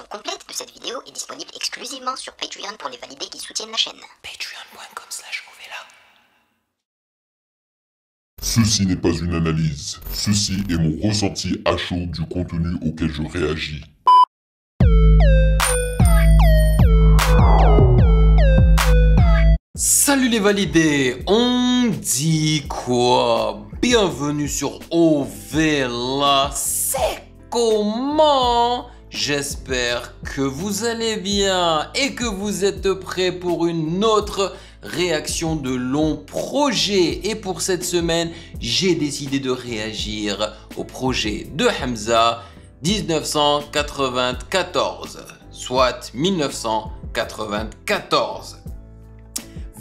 version complète de cette vidéo est disponible exclusivement sur Patreon pour les validés qui soutiennent la chaîne. Patreon.com/Ovela. Ceci n'est pas une analyse, ceci est mon ressenti à chaud du contenu auquel je réagis. Salut les validés, on dit quoi? Bienvenue sur Ovela, c'est comment? J'espère que vous allez bien et que vous êtes prêts pour une autre réaction de long projet. Et pour cette semaine, j'ai décidé de réagir au projet de Hamza 1994, soit 1994.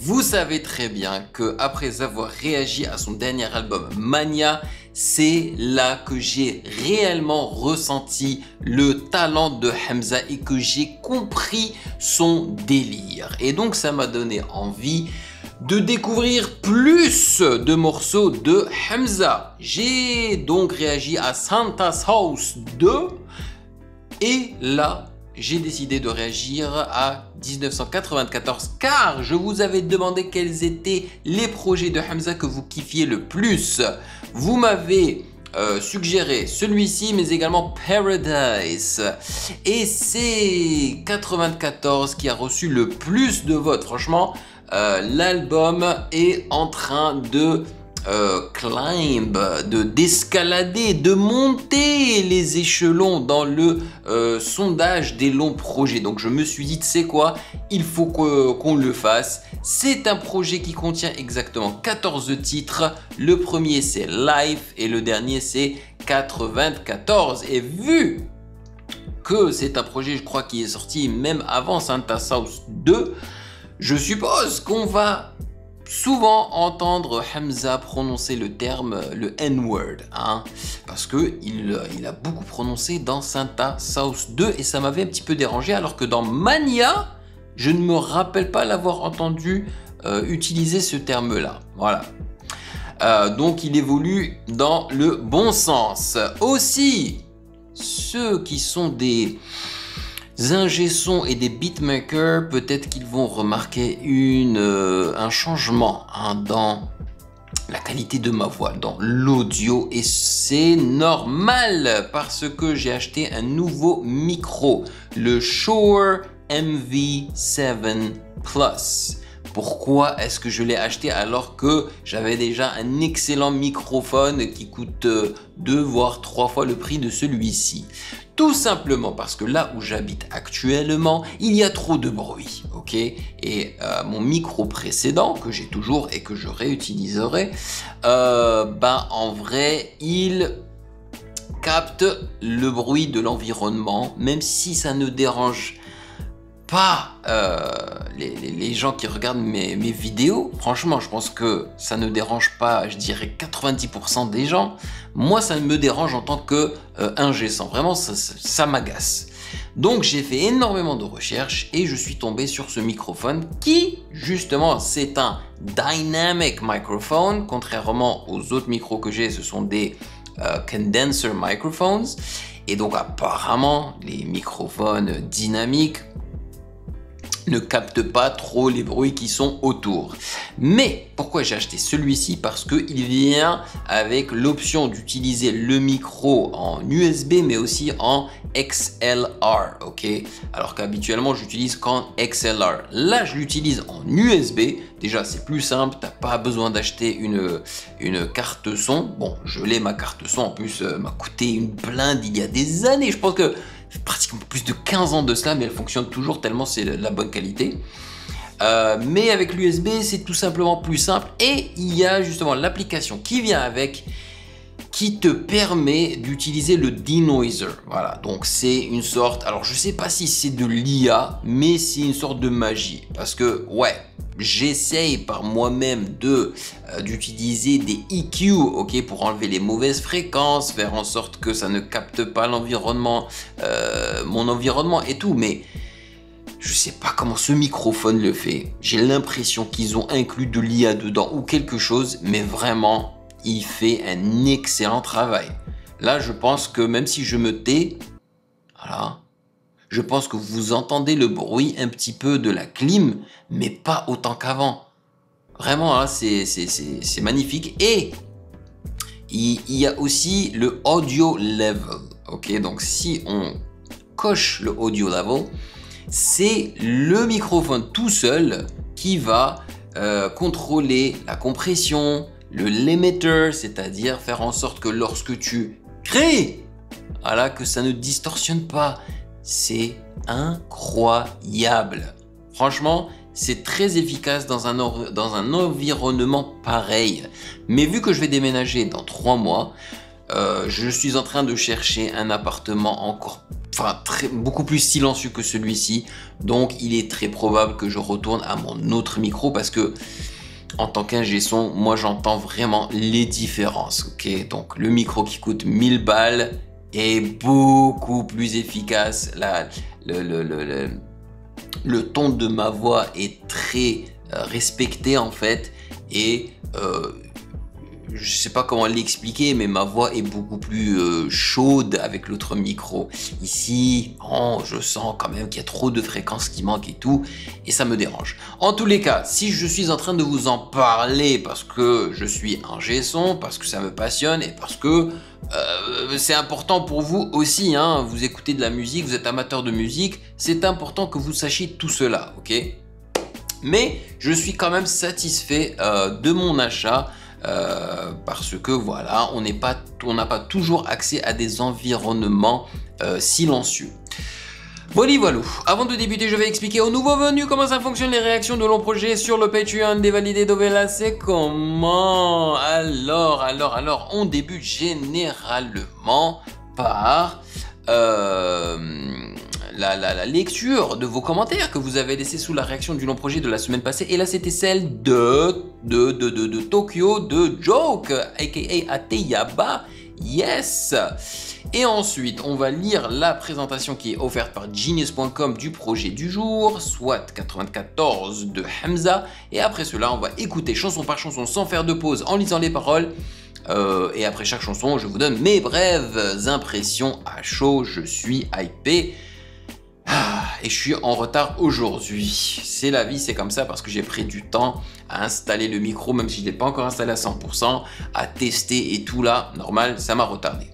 Vous savez très bien que après avoir réagi à son dernier album Mania, c'est là que j'ai réellement ressenti le talent de Hamza et que j'ai compris son délire. Et donc ça m'a donné envie de découvrir plus de morceaux de Hamza. J'ai donc réagi à Santa's House 2 et là, j'ai décidé de réagir à 1994 car je vous avais demandé quels étaient les projets de Hamza que vous kiffiez le plus. Vous m'avez suggéré celui-ci mais également Paradise et c'est 94 qui a reçu le plus de votes. Franchement, l'album est en train de climb, d'escalader, de monter les échelons dans le sondage des longs projets. Donc je me suis dit, tu sais quoi, il faut qu'on le fasse. C'est un projet qui contient exactement 14 titres. Le premier c'est Life et le dernier c'est 94. Et vu que c'est un projet, je crois, qui est sorti même avant Santa's House 2, je suppose qu'on va souvent entendre Hamza prononcer le terme, le N-word, hein, parce qu'il a beaucoup prononcé dans Santa's House 2 et ça m'avait un petit peu dérangé, alors que dans Mania, je ne me rappelle pas l'avoir entendu utiliser ce terme-là. Voilà. Donc il évolue dans le bon sens. Aussi, ceux qui sont des ingé-sons et des beatmakers, peut-être qu'ils vont remarquer un changement dans la qualité de ma voix, dans l'audio, et c'est normal parce que j'ai acheté un nouveau micro, le Shure MV7 Plus. Pourquoi est-ce que je l'ai acheté alors que j'avais déjà un excellent microphone qui coûte 2 voire 3 fois le prix de celui-ci? Tout simplement parce que là où j'habite actuellement, il y a trop de bruit, ok? Et mon micro précédent, que j'ai toujours et que je réutiliserai, en vrai, il capte le bruit de l'environnement, même si ça ne dérange pas les gens qui regardent mes vidéos. Franchement, je pense que ça ne dérange pas, je dirais 90% des gens. Moi, ça me dérange en tant que ingé-son. Vraiment, ça m'agace. Donc, j'ai fait énormément de recherches et je suis tombé sur ce microphone qui, justement, c'est un dynamic microphone. Contrairement aux autres micros que j'ai, ce sont des condenser microphones. Et donc, apparemment, les microphones dynamiques ne capte pas trop les bruits qui sont autour. Mais pourquoi j'ai acheté celui-ci? Parce qu'il vient avec l'option d'utiliser le micro en USB mais aussi en XLR, ok? Alors qu'habituellement j'utilise qu'en XLR. Là je l'utilise en USB. Déjà c'est plus simple, t'as pas besoin d'acheter une carte son. Bon, je l'ai ma carte son, en plus m'a coûté une blinde il y a des années. Je pense que pratiquement plus de 15 ans de cela, mais elle fonctionne toujours tellement c'est de la bonne qualité. Mais avec l'USB, c'est tout simplement plus simple. Et il y a justement l'application qui vient avec, qui te permet d'utiliser le denoiser. Voilà, donc c'est une sorte, alors je sais pas si c'est de l'IA, mais c'est une sorte de magie. Parce que, ouais, j'essaye par moi-même d'utiliser des EQ, ok, pour enlever les mauvaises fréquences, faire en sorte que ça ne capte pas l'environnement, mon environnement et tout, mais je sais pas comment ce microphone le fait. J'ai l'impression qu'ils ont inclus de l'IA dedans ou quelque chose, mais vraiment, il fait un excellent travail. Là, je pense que même si je me tais, voilà, je pense que vous entendez le bruit un petit peu de la clim, mais pas autant qu'avant. Vraiment, hein, c'est magnifique. Et il y a aussi le audio level. Ok, donc si on coche le audio level, c'est le microphone tout seul qui va contrôler la compression, le limiter, c'est-à-dire faire en sorte que lorsque tu cries, voilà, que ça ne distorsionne pas. C'est incroyable. Franchement, c'est très efficace dans un environnement pareil. Mais vu que je vais déménager dans 3 mois, je suis en train de chercher un appartement encore, beaucoup plus silencieux que celui-ci. Donc, il est très probable que je retourne à mon autre micro parce que, en tant qu'ingé son, moi, j'entends vraiment les différences. Ok, donc le micro qui coûte 1000 balles est beaucoup plus efficace. Le ton de ma voix est très respecté en fait, et je sais pas comment l'expliquer, mais ma voix est beaucoup plus chaude avec l'autre micro. Ici, je sens quand même qu'il y a trop de fréquences qui manquent et tout, et ça me dérange. En tous les cas, si je suis en train de vous en parler parce que je suis ingé son, parce que ça me passionne et parce que c'est important pour vous aussi, hein, vous écoutez de la musique, vous êtes amateur de musique, c'est important que vous sachiez tout cela, ok? Mais je suis quand même satisfait de mon achat parce que voilà, on n'a pas toujours accès à des environnements silencieux. Voilà. Avant de débuter, je vais expliquer aux nouveaux venus comment ça fonctionne les réactions de longs projets sur le Patreon des validés d'Ovela. C'est comment? Alors, on débute généralement par la lecture de vos commentaires que vous avez laissés sous la réaction du long projet de la semaine passée. Et là, c'était celle de Tokyo, de Joke, aka Ateyaba. Yes! Et ensuite, on va lire la présentation qui est offerte par Genius.com du projet du jour, soit 94 de Hamza. Et après cela, on va écouter chanson par chanson sans faire de pause en lisant les paroles. Et après chaque chanson, je vous donne mes brèves impressions à chaud. Je suis hypé. Et je suis en retard aujourd'hui. C'est la vie, c'est comme ça parce que j'ai pris du temps à installer le micro, même si je ne l'ai pas encore installé à 100%, à tester et tout là. Normal, ça m'a retardé.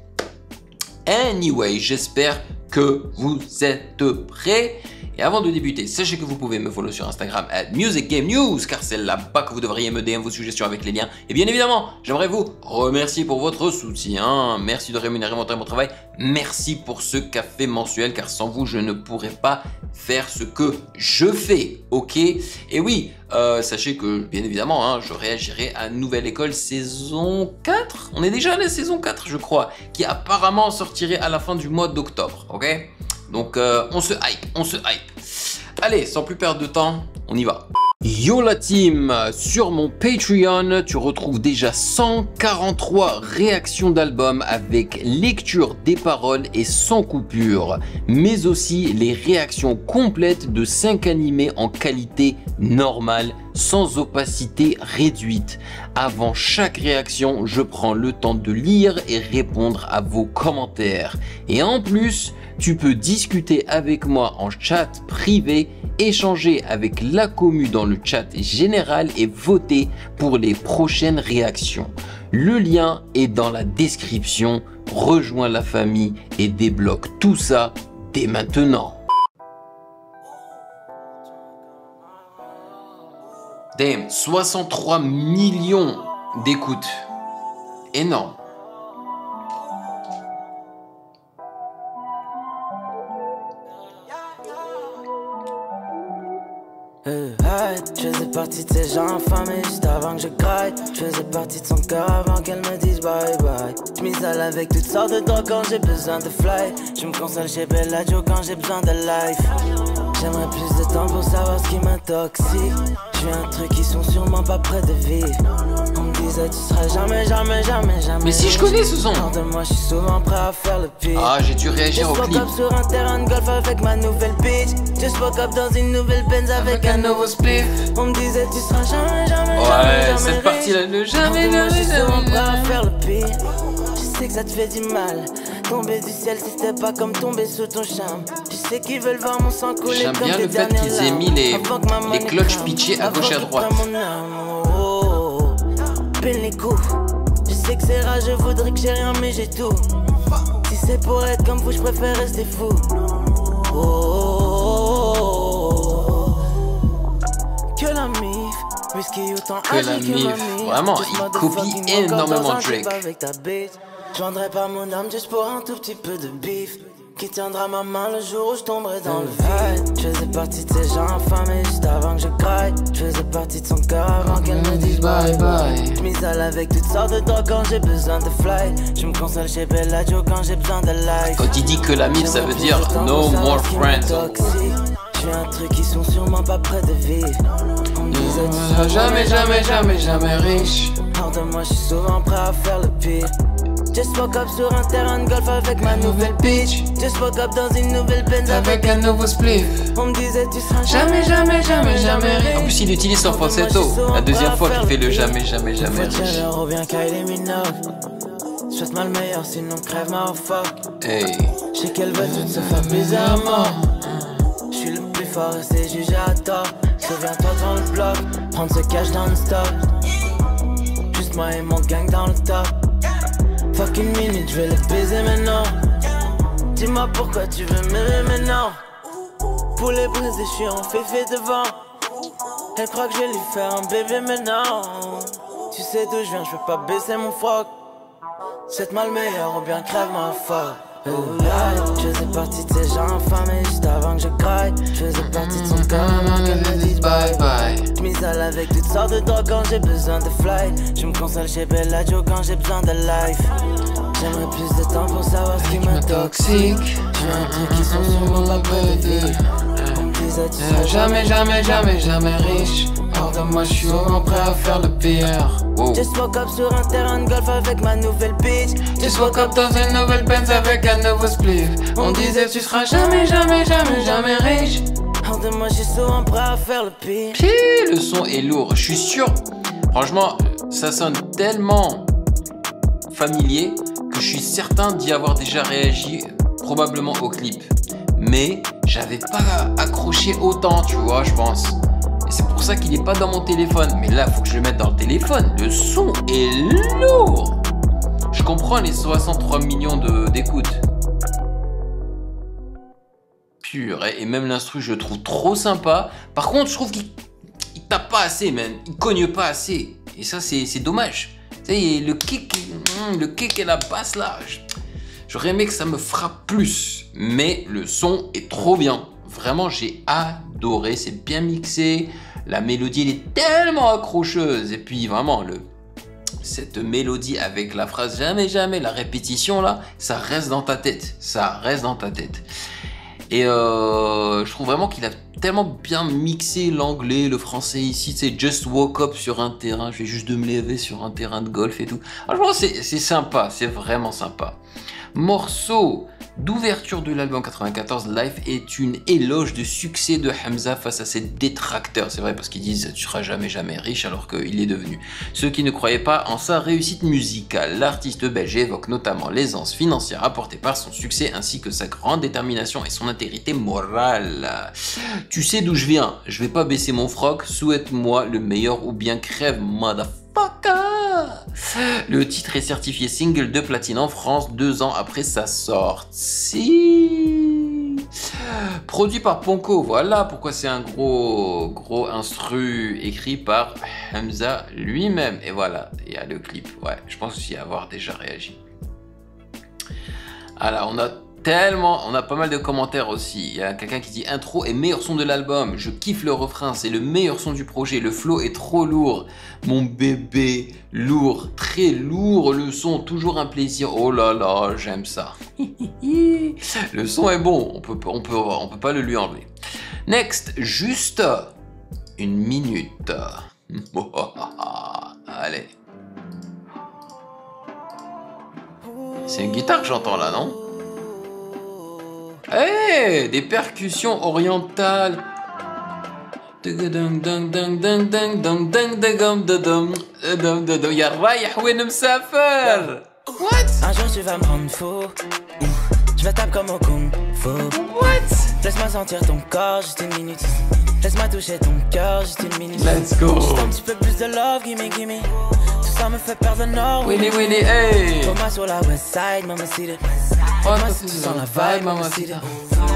Anyway, j'espère que vous êtes prêts. Et avant de débuter, sachez que vous pouvez me follow sur Instagram @musicgamenews, car c'est là-bas que vous devriez me DM vos suggestions avec les liens. Et bien évidemment, j'aimerais vous remercier pour votre soutien. Merci de rémunérer mon temps et mon travail. Merci pour ce café mensuel, car sans vous, je ne pourrais pas faire ce que je fais. Ok? Et oui, sachez que, bien évidemment, hein, je réagirai à Nouvelle École saison 4. On est déjà à la saison 4, je crois, qui apparemment sortirait à la fin du mois d'octobre. Ok? Donc on se hype. Allez, sans plus perdre de temps, on y va. Yo la team, sur mon Patreon, tu retrouves déjà 143 réactions d'albums avec lecture des paroles et sans coupure, mais aussi les réactions complètes de 5 animés en qualité normale, sans opacité réduite. Avant chaque réaction, je prends le temps de lire et répondre à vos commentaires. Et en plus, tu peux discuter avec moi en chat privé, échanger avec la commu dans le chat général et voter pour les prochaines réactions. Le lien est dans la description. Rejoins la famille et débloque tout ça dès maintenant. Damn, 63 millions d'écoutes. Énorme. Je faisais partie de ces gens infamés juste avant que je graille. Je faisais partie de son cœur avant qu'elle me dise bye bye. Je m'isole avec toutes sortes de drogues quand j'ai besoin de fly. Je me console chez Bellagio quand j'ai besoin de life. J'aimerais plus de temps pour savoir ce qui m'intoxique. J'ai un truc qui sont sûrement pas près de vivre. On me disait tu seras jamais. Mais si je connais ce son. De moi je suis souvent prêt à faire le pire. Ah, j'ai dû réagir au clip. Just woke up sur un terrain de golf avec ma nouvelle bitch. Just woke up dans une nouvelle Benz avec un nouveau spliff. On me disait tu seras jamais. Ouais, cette partie là, le jamais. Je suis souvent prêt à faire le pire. Je sais que ça te fait du mal. tomber du ciel si c'était pas comme tomber sous ton charme. Tu sais qu'ils veulent voir mon sang couler. J'aime bien le fait qu'ils aient mis les clutches pitchés à gauche et à droite. Peine les coups. Je sais que c'est rare, je voudrais que j'ai rien mais j'ai tout. Si c'est pour être comme vous, je préfère rester fou. Que la mif, whisky autant que la mif. Vraiment, il copie énormément Drake. Je vendrai pas mon âme juste pour un tout petit peu de bif. Qui tiendra ma main le jour où je tomberai dans le vide. Je faisais partie de ces gens affamés juste avant que je craille. Je faisais partie de son cœur avant qu'elle me dise bye bye. Je m'isole avec toutes sortes de drogues quand j'ai besoin de fly. Je me console chez Bellagio quand j'ai besoin de life. Quand il dit que la mif, ça veut dire no more friends. Je fais un truc qui sont sûrement pas près de vivre. On me disait tu seras jamais riche. hors de moi, je suis souvent prêt à faire le pire. Just woke up sur un terrain de golf avec ma nouvelle bitch. Just woke up dans une nouvelle Benz avec un nouveau spliff. On me disait tu seras jamais riche. En plus il utilise son falsetto. La deuxième fois qu'il fait le jamais riche. Reviens Kylie Minogue. Souhaite-moi le meilleur sinon crève ma fuck. Hey. Je sais qu'elle veut tout se faire baiser à mort. Je suis le plus fort et c'est jugé à tort. Souviens-toi dans le bloc, prendre ce cash dans le stock. Juste moi et mon gang dans le top. Fuck une minute, je vais le baiser maintenant. Dis-moi pourquoi tu veux m'aimer maintenant. Pour les briser, je suis en féfé devant. Elle croit que je vais lui faire un bébé maintenant. Tu sais d'où je viens, je peux pas baisser mon froc. Souhaite-moi le meilleur ou bien crève ma fuck. Je faisais partie de ces gens affamés juste avant que je craille. Je faisais partie de son cœur avant qu'elle me dise bye bye. Je m'isole avec toutes sortes de drogues quand j'ai besoin de fly. Je me console chez Bellagio quand j'ai besoin de life. J'aimerais plus de temps pour savoir ce qui me toxique. J'ai un truc qui sont sûrement pas près de vivre. On me disait tu seras jamais riche. Hors de moi, je suis souvent prêt à faire le pire. Just woke up sur un terrain de golf avec ma nouvelle bitch. Just woke up dans une nouvelle Benz avec un nouveau spliff. On disait tu seras jamais riche. Hors de moi, je suis souvent prêt à faire le pire. Puis, le son est lourd. Je suis sûr, franchement, ça sonne tellement familier que je suis certain d'y avoir déjà réagi, probablement au clip. Mais j'avais pas accroché autant, tu vois, je pense. Et c'est pour ça qu'il n'est pas dans mon téléphone. Mais là, il faut que je le mette dans le téléphone. Le son est lourd. Je comprends les 63 millions d'écoutes. Purée. Et même l'instru, je le trouve trop sympa. Par contre, je trouve qu'il tape pas assez, man. Il cogne pas assez. Et ça, c'est dommage. Tu sais, le kick et la basse, là, j'aurais aimé que ça me frappe plus. Mais le son est trop bien. Vraiment, j'ai adoré, c'est bien mixé, la mélodie elle est tellement accrocheuse et puis vraiment cette mélodie avec la phrase jamais, la répétition là, ça reste dans ta tête, Et je trouve vraiment qu'il a tellement bien mixé l'anglais, le français ici, c'est just woke up sur un terrain, je vais juste de me lever sur un terrain de golf et tout. Franchement, c'est sympa, c'est vraiment sympa. Morceau d'ouverture de l'album 94, Life est une éloge de succès de Hamza face à ses détracteurs. C'est vrai parce qu'ils disent tu seras jamais riche alors qu'il est devenu. Ceux qui ne croyaient pas en sa réussite musicale. L'artiste belge évoque notamment l'aisance financière apportée par son succès ainsi que sa grande détermination et son intégrité morale. Tu sais d'où je viens, je vais pas baisser mon froc, souhaite-moi le meilleur ou bien crève motherfucker. Le titre est certifié single de platine en France 2 ans après sa sortie. Produit par Ponko, voilà pourquoi c'est un gros instru écrit par Hamza lui-même. Et voilà, il y a le clip. Ouais, je pense aussi avoir déjà réagi. Alors, on a pas mal de commentaires aussi. Il y a quelqu'un qui dit intro est meilleur son de l'album. Je kiffe le refrain, c'est le meilleur son du projet. Le flow est trop lourd. Mon bébé, lourd, très lourd. Le son, toujours un plaisir. Oh là là, j'aime ça. Le son est bon, on peut pas le lui enlever. Next, juste une minute. Allez. C'est une guitare que j'entends là, non? Hey, des percussions orientales. يا رايح وين مسافر؟ What? Un jour tu vas me rendre fou. Je me tape comme au kung fu. What? Laisse-moi sentir ton corps juste une minute. Laisse-moi toucher ton cœur juste une minute. Let's go. Juste un petit peu plus de love, gimme, gimme. Tout ça me fait perdre le nord. Willy, Willy, hey. Thomas sur la west side, maman city. Moi, Moi si tu sens la vibe, maman city.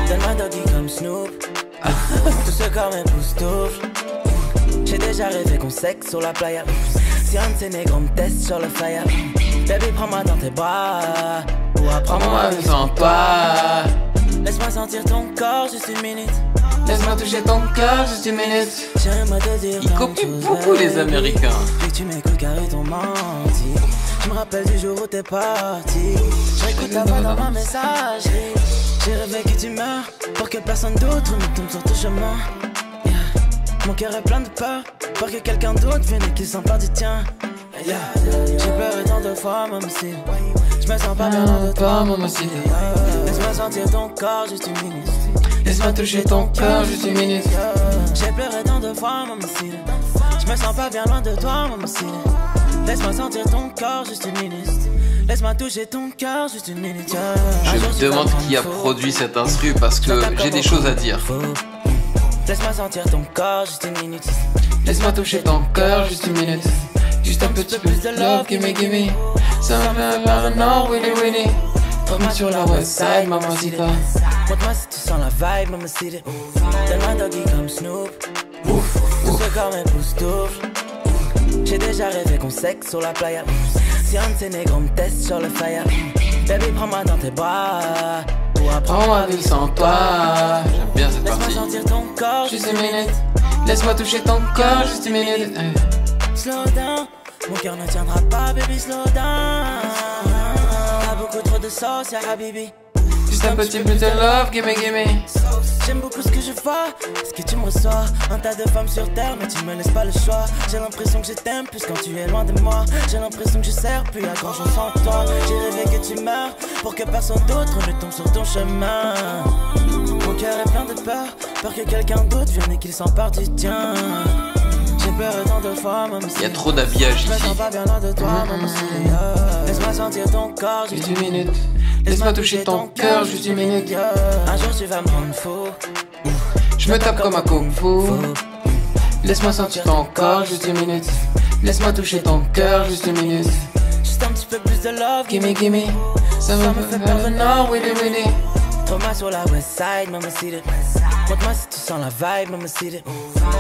Donne-moi doggy comme Snoop. Tout ce corps m'époustoufle. J'ai déjà rêvé qu'on sexe sur la playa. Si un de ces négros me teste sur le flyer. Baby, prends-moi dans tes bras. Ou apprends-moi sans toi. Laisse-moi sentir ton corps juste une minute. Laisse-moi toucher ton cœur juste une minute. J'aimerais te dire. Ils copient beaucoup les Américains. Puis tu m'écoutes car ils t'ont menti. Je me rappelle du jour où t'es parti. J'écoute ta voix dans ma messagerie. J'ai rêvé que tu meurs pour que personne d'autre ne tombe sur ton chemin. Yeah. Mon cœur est plein de peur pour que quelqu'un d'autre vienne et qu'il s'empare du tien. Yeah. J'ai pleuré tant de fois, maman si. Je me sens pas bien loin de toi, maman si. Laisse-moi sentir ton corps juste une minute. Laisse-moi toucher ton cœur juste une minute. J'ai pleuré tant de fois, maman si. Je me sens pas bien loin de toi, maman si. Laisse-moi sentir ton corps juste une minute. Laisse-moi toucher ton cœur juste une minute. Je me demande qui a produit cet instru parce que j'ai des choses à dire. Laisse-moi sentir ton corps juste une minute. Laisse-moi toucher ton cœur juste une minute. Juste un petit peu de love, gimme, gimme. Ça me fait vers le nord, Willy, Willy. Trouve-moi sur la west side, mamacita. Montre-moi si tu sens la vibe, mamacita. Donne-moi doggy comme Snoop. Tout ce corps m'époustoufle. J'ai déjà rêvé qu'on sexe sur la playa. Si un de ces négros me teste sur le flyer. Baby, prends-moi dans tes bras. Ou apprends-moi à vivre sans toi. J'aime bien cette Laisse-moi partie. sentir ton corps Juste une minute. Laisse-moi toucher ton corps juste une minute. Slow down, mon cœur ne tiendra pas, baby, slow down. T'as beaucoup trop de sauce, ya habibi. Juste un petit peu de love, gimme, gimme. J'aime beaucoup ce que je vois, ce que tu me reçois. Un tas de femmes sur terre, mais tu me laisses pas le choix. J'ai l'impression que je t'aime plus quand tu es loin de moi. J'ai l'impression que je sers plus à grand chose sans toi. J'ai rêvé que tu meurs pour que personne d'autre ne tombe sur ton chemin. Mon cœur est plein de peur que quelqu'un d'autre vienne et qu'il s'empare du tien. J'ai pleuré tant de fois, maman. Il y a trop d'habillage Je me ici. sens pas bien loin de toi, maman. Laisse-moi sentir ton corps Juste une minute. Laisse-moi toucher ton cœur juste une minute. Un jour tu vas me rendre fou. Je me tape comme un kung fu. Laisse-moi sentir ton corps juste une minute. Laisse-moi toucher ton cœur juste une minute. Juste un petit peu plus de love, Gimme, gimme. Ça me fait vers le nord, Willy, Willy. Trouve-moi sur la west side, maman city. Montre-moi si tu sens la vibe, maman city.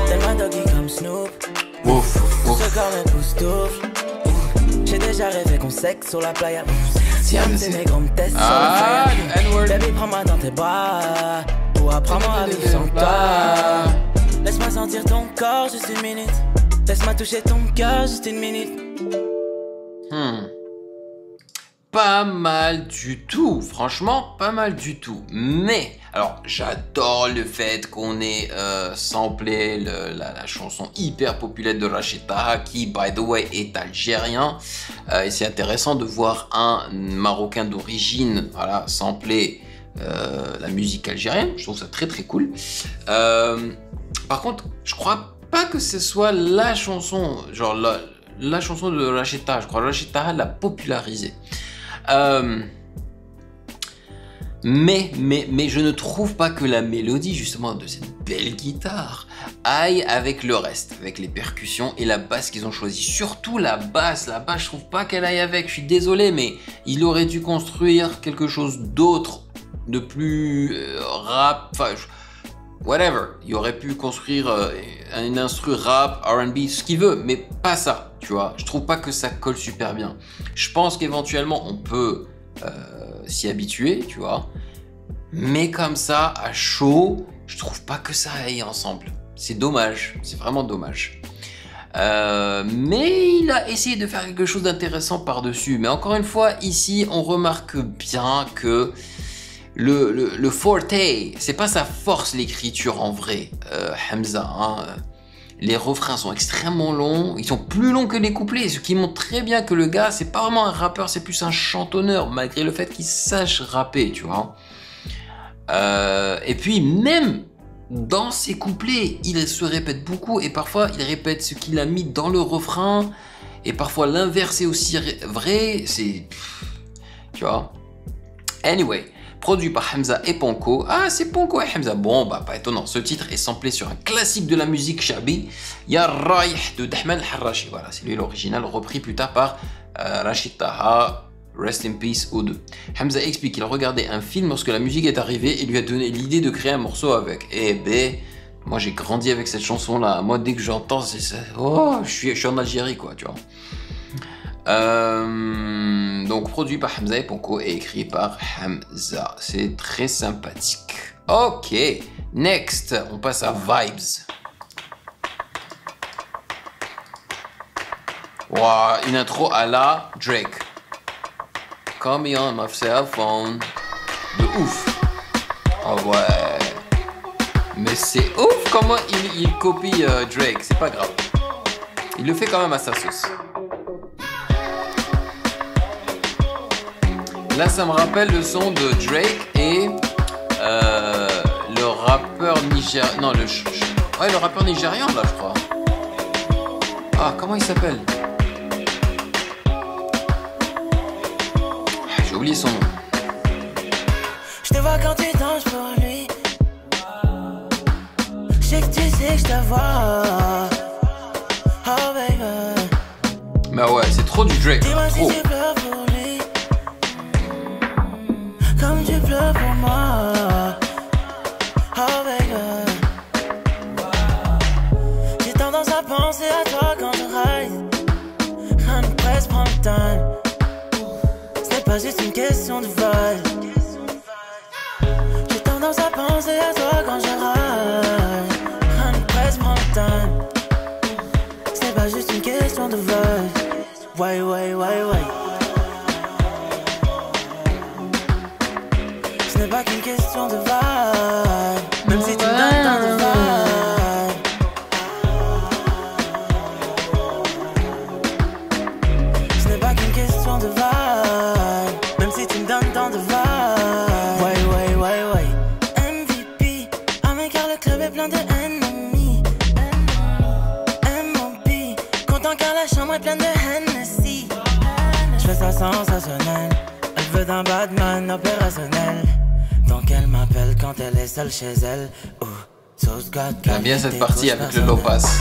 Donne-moi doggy comme Snoop. Ouf, Tout ouf. ce corps m'époustoufle. J'ai déjà rêvé qu'on sexe sur la playa. Si un de ces négros me teste sur Ah, le le flyer. N-word. Baby, prends-moi dans tes bras. Ou apprends-moi à vivre sans toi. Laisse-moi sentir ton corps juste une minute. Laisse-moi toucher ton cœur juste une minute. Pas mal du tout, franchement, pas mal du tout. Mais, alors, j'adore le fait qu'on ait samplé la chanson hyper populaire de Rachid Taha, qui, by the way, est algérien. Et c'est intéressant de voir un Marocain d'origine, voilà, sampler la musique algérienne. Je trouve ça très très cool. Par contre, je crois pas que ce soit la chanson, genre la chanson de Rachid Taha. Je crois que Rachid Taha l'a popularisée. Mais je ne trouve pas que la mélodie justement de cette belle guitare aille avec le reste, avec les percussions et la basse qu'ils ont choisi. Surtout la basse, je trouve pas qu'elle aille avec. Je suis désolé, mais il aurait dû construire quelque chose d'autre, de plus rap, enfin whatever. Il aurait pu construire un instru rap, R&B, ce qu'il veut, mais pas ça, tu vois. Je trouve pas que ça colle super bien. Je pense qu'éventuellement on peut s'y habituer, tu vois. Mais comme ça, à chaud, je trouve pas que ça aille ensemble. C'est dommage, c'est vraiment dommage. Mais il a essayé de faire quelque chose d'intéressant par-dessus. Mais encore une fois, ici, on remarque bien que le forte, c'est pas sa force l'écriture en vrai, Hamza. Hein. Les refrains sont extrêmement longs, ils sont plus longs que les couplets, ce qui montre très bien que le gars, c'est pas vraiment un rappeur, c'est plus un chantonneur, malgré le fait qu'il sache rapper, tu vois. Et puis même dans ses couplets, il se répète beaucoup et parfois il répète ce qu'il a mis dans le refrain et parfois l'inverse est aussi vrai. tu vois. Anyway, produit par Hamza et Ponko. Ah, c'est Ponko et Hamza. Bon, bah, pas étonnant. Ce titre est samplé sur un classique de la musique shabi, Ya Raïh de Dahman al-Harrachi. Voilà, c'est lui l'original, repris plus tard par Rachid Taha. Rest in peace aux deux. Hamza explique qu'il regardait un film lorsque la musique est arrivée et lui a donné l'idée de créer un morceau avec. Eh ben, moi j'ai grandi avec cette chanson là. Moi dès que j'entends, c'est ça. Oh, je suis en Algérie quoi, tu vois. Donc produit par Hamza et Ponko et écrit par Hamza. C'est très sympathique. Ok, next, on passe à Vibes. Wow, une intro à la Drake. Call me on my cell phone. De ouf. Oh ouais. Mais c'est ouf comment il copie Drake. C'est pas grave. Il le fait quand même à sa sauce. Là, ça me rappelle le son de Drake et le rappeur nigérian. Non, ouais, le rappeur nigérian, là, je crois. Ah, comment il s'appelle? J'ai oublié son nom. Je te vois quand tu danses pour lui. Je sais que tu sais que je te vois. Oh baby. Mais ouais, c'est trop du Drake. Dis-moi Trop. si tu pleures pour lui. Comme tu pleures pour moi. Oh baby. J'ai tendance à penser à toi quand je ride. Rien ne presse, prends le temps. Ce n'est pas juste une question de vibe. J'ai tendance à penser à toi quand je ride. Rien ne presse, prends le temps. Ce n'est pas juste une question de vibe. Ouais, ouais, ouais, ouais. Ce n'est pas qu'une question de vibe. Même si tu me donnes tant de vibe. Ce n'est pas qu'une question de vibe. Même si tu me donnes tant de vibe. Ouais, ouais, ouais, ouais. MVP. Ah mais car le club est plein de ennemis. M.O.B. Content car la chambre est pleine de Hennessy. Je fais ça sensationnel. Elle veut d'un Batman opérationnel. Donc elle m'appelle quand elle est seule chez elle. J'aime bien cette partie avec le low pass.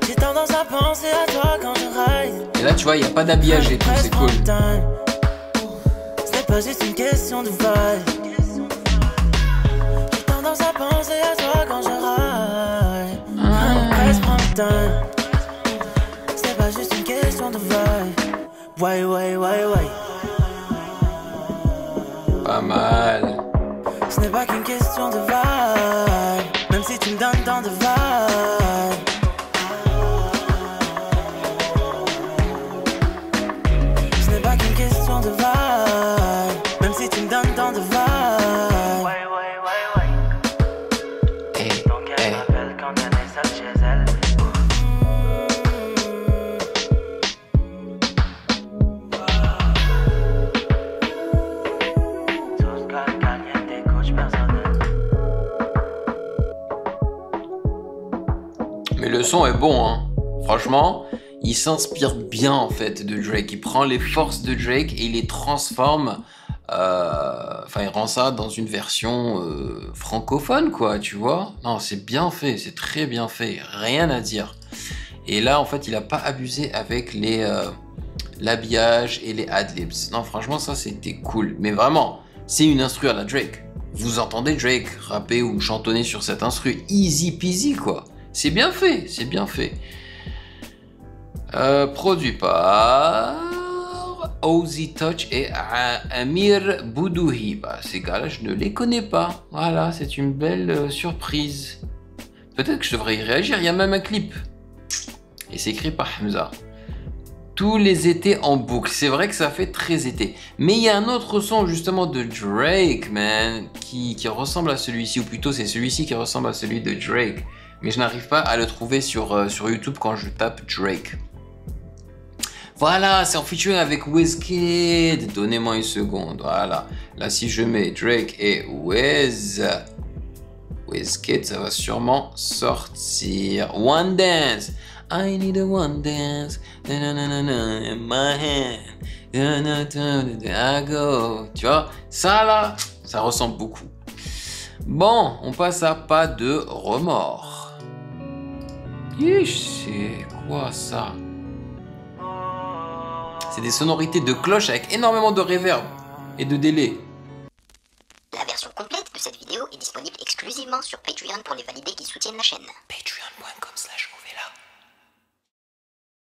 J'ai tendance à penser à toi quand je ride. Et là, tu vois, il n'y a pas d'habillage et tout, c'est cool. Ce n'est pas juste une question de vibe. J'ai tendance à penser à toi quand je ride. Presque prends le temps. Ce n'est pas juste une question de vibe. Ouais, ouais, ouais, ouais. Pas mal. Ce n'est pas qu'une question de vibe. Même si tu me donnes tant de vibe. Ce n'est pas qu'une question de vibe. Même si tu me donnes tant de vibe. Ouais, ouais, ouais, ouais. Hey, Donc elle m'appelle quand elle est seule chez elle. Mais le son est bon, hein. Franchement, il s'inspire bien en fait de Drake. Il prend les forces de Drake et il les transforme. Enfin, il rend ça dans une version francophone, quoi, tu vois. Non, c'est bien fait, c'est très bien fait. Rien à dire. Et là, en fait, il a pas abusé avec l'habillage et les adlibs. Non, franchement, ça, c'était cool. Mais vraiment, c'est une instru à la Drake. Vous entendez Drake rapper ou chantonner sur cette instru, easy peasy, quoi. C'est bien fait, c'est bien fait. Produit par Ozzy Touch et Amir Boudouhi. Bah, ces gars-là, je ne les connais pas. Voilà, c'est une belle surprise. Peut-être que je devrais y réagir, il y a même un clip. Et c'est écrit par Hamza. Tous les étés en boucle. C'est vrai que ça fait très été. Mais il y a un autre son justement de Drake, man, qui ressemble à celui-ci. Ou plutôt, c'est celui-ci qui ressemble à celui de Drake. Mais je n'arrive pas à le trouver sur YouTube quand je tape Drake. Voilà, c'est en featuring avec Wizkid. Donnez-moi une seconde. Voilà. Là, si je mets Drake et Wizkid, ça va sûrement sortir. One Dance. I need a one dance. In my hand. I go. Tu vois, ça là, ça ressemble beaucoup. Bon, on passe à Pas de remords. C'est quoi ça? C'est des sonorités de cloche avec énormément de reverb et de délai. La version complète de cette vidéo est disponible exclusivement sur Patreon pour les validés qui soutiennent la chaîne. Patreon.